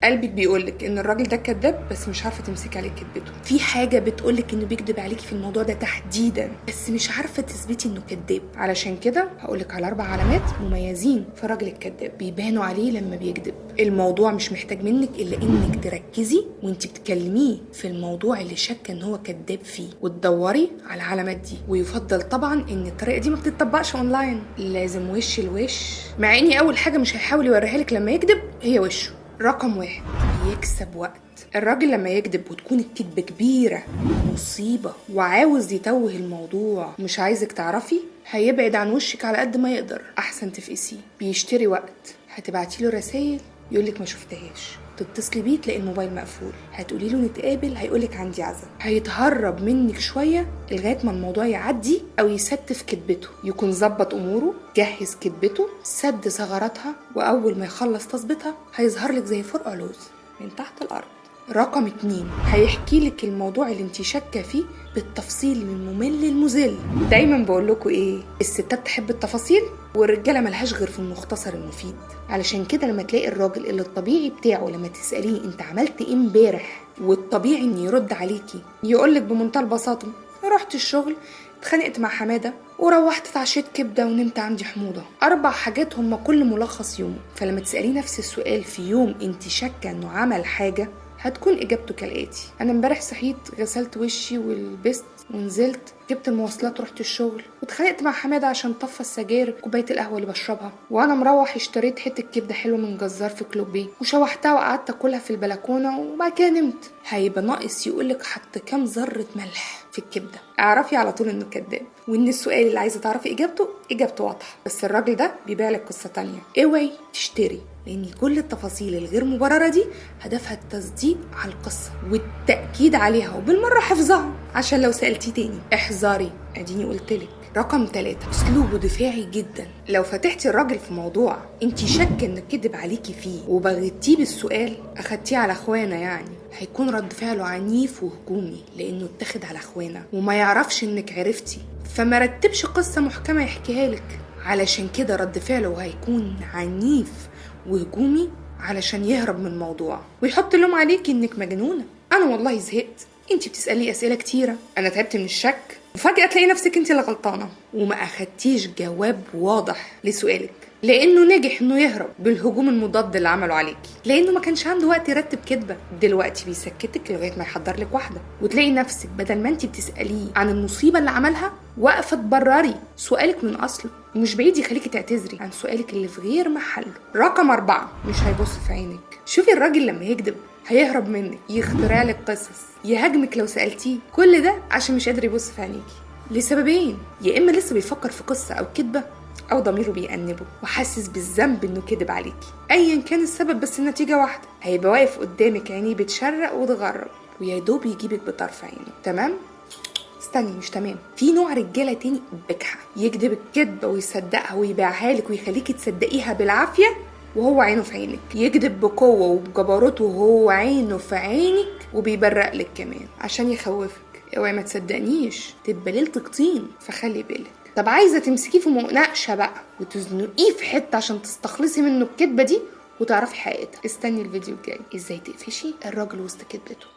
قلبك بيقولك ان الراجل ده كذاب، بس مش عارفه تمسكي عليه كذبته. في حاجه بتقولك انه بيكذب عليكي في الموضوع ده تحديدا، بس مش عارفه تثبتي انه كذاب. علشان كده هقولك على 4 علامات مميزين في الراجل الكذاب بيبانوا عليه لما بيكذب. الموضوع مش محتاج منك الا انك تركزي وانت بتكلميه في الموضوع اللي شاكه ان هو كذاب فيه، وتدوري على العلامات دي. ويفضل طبعا ان الطريقه دي ما بتطبقش اونلاين، لازم وش لوش. مع اني اول حاجه مش هيحاول يوريها لك لما يكذب هي وشه. رقم 1، يكسب وقت. الراجل لما يكذب وتكون الكذبة كبيرة مصيبة وعاوز يتوه الموضوع مش عايزك تعرفي، هيبعد عن وشك على قد ما يقدر. احسن تفقسيه. بيشتري وقت. هتبعتيله رسائل يقولك ما شفتهاش، تتصلي بيه تلاقي الموبايل مقفول، هتقولي له نتقابل هيقولك عندي عزم. هيتهرب منك شويه لغايه ما الموضوع يعدي او يستف كدبته، يكون ظبط اموره، جهز كدبته، سد ثغراتها، واول ما يخلص تظبيطها هيظهر لك زي فرقع لوز من تحت الارض. رقم 2، هيحكي لك الموضوع اللي انت شاكه فيه بالتفصيل من ممل لمذل. دايما بقول لكم ايه، الستات تحب التفاصيل والرجاله ملهاش غير في المختصر المفيد. علشان كده لما تلاقي الراجل اللي الطبيعي بتاعه لما تساليه انت عملت ايه امبارح، والطبيعي ان يرد عليكي يقولك بمنتهى البساطه رحت الشغل، اتخانقت مع حماده، وروحت اتعشيت كبده ونمت عندي حموضه. 4 حاجات هم كل ملخص يومه. فلما تساليه نفس السؤال في يوم انت شاكه انه عمل حاجه، هتكون اجابته كالاتي: انا امبارح صحيت، غسلت وشي ولبست ونزلت، جبت المواصلات، رحت الشغل، واتخانقت مع حماده عشان طفى السجاير كوبايه القهوه اللي بشربها، وانا مروح اشتريت حته كبده حلوه من جزار في كلوبيه وشوحتها وقعدت اكلها في البلكونه وبعد كده نمت. هيبقى ناقص يقولك حط كام ذره ملح في الكبده. اعرفي على طول انه كذاب، وان السؤال اللي عايزه تعرفي اجابته واضحه. بس الراجل ده بيبيع لك قصه تانية. اوعي تشتري، لان كل التفاصيل الغير مبرره دي هدفها التصديق على القصه والتاكيد عليها، وبالمره حفظها عشان لو سالتيه تاني. احذري، اديني قلتلك. رقم 3، اسلوبه دفاعي جدا. لو فتحتي الراجل في موضوع انتي شاكه انك كدب عليكي فيه وبغتيه بالسؤال، اخدتيه على اخوانا يعني، هيكون رد فعله عنيف وهجومي لانه اتخذ على اخوانا وما يعرفش انك عرفتي، فما رتبش قصه محكمه يحكيها لك. علشان كده رد فعله هيكون عنيف وهجومي علشان يهرب من الموضوع ويحط اللوم عليكي انك مجنونه. انا والله زهقت، انتي بتسالي اسئله كتيره، انا تعبت من الشك، وفجاه تلاقي نفسك انتي اللي غلطانه وما اخدتيش جواب واضح لسؤالك، لانه نجح انه يهرب بالهجوم المضاد اللي عمله عليكي، لانه ما كانش عنده وقت يرتب كدبه. دلوقتي بيسكتك لغايه ما يحضر لك واحده، وتلاقي نفسك بدل ما انتي بتساليه عن المصيبه اللي عملها واقفه تبرري سؤالك من اصله، ومش بعيد يخليكي تعتذري عن سؤالك اللي في غير محله. رقم 4، مش هيبص في عينك. شوفي الراجل لما يكذب هيهرب منك، يخترع لك قصص، يهاجمك لو سالتيه، كل ده عشان مش قادر يبص في عينيكي لسببين: يا اما لسه بيفكر في قصه او كذبه، او ضميره بيأنبه وحاسس بالذنب انه كذب عليكي. ايا كان السبب، بس النتيجه واحده، هيبقى واقف قدامك عينيه بتشرق وتغرب ويا دوب يجيبك بطرف عينه. تمام؟ استني، مش تمام. في نوع رجاله تاني بجحة، يكذب الكذبه ويصدقها ويبيعها لك ويخليكي تصدقيها بالعافيه وهو عينه في عينك، يكذب بقوه وبجبروت وهو عينه في عينك وبيبرق لك كمان عشان يخوفك. اوعي ما تصدقنيش، تبقى ليلتك طين، فخلي بالك. طب عايزه تمسكيه في مناقشه بقى وتزنقيه في حته عشان تستخلصي منه الكذبه دي وتعرفي حقيقتها؟ استني الفيديو الجاي ازاي تقفشي الراجل وسط كذبته.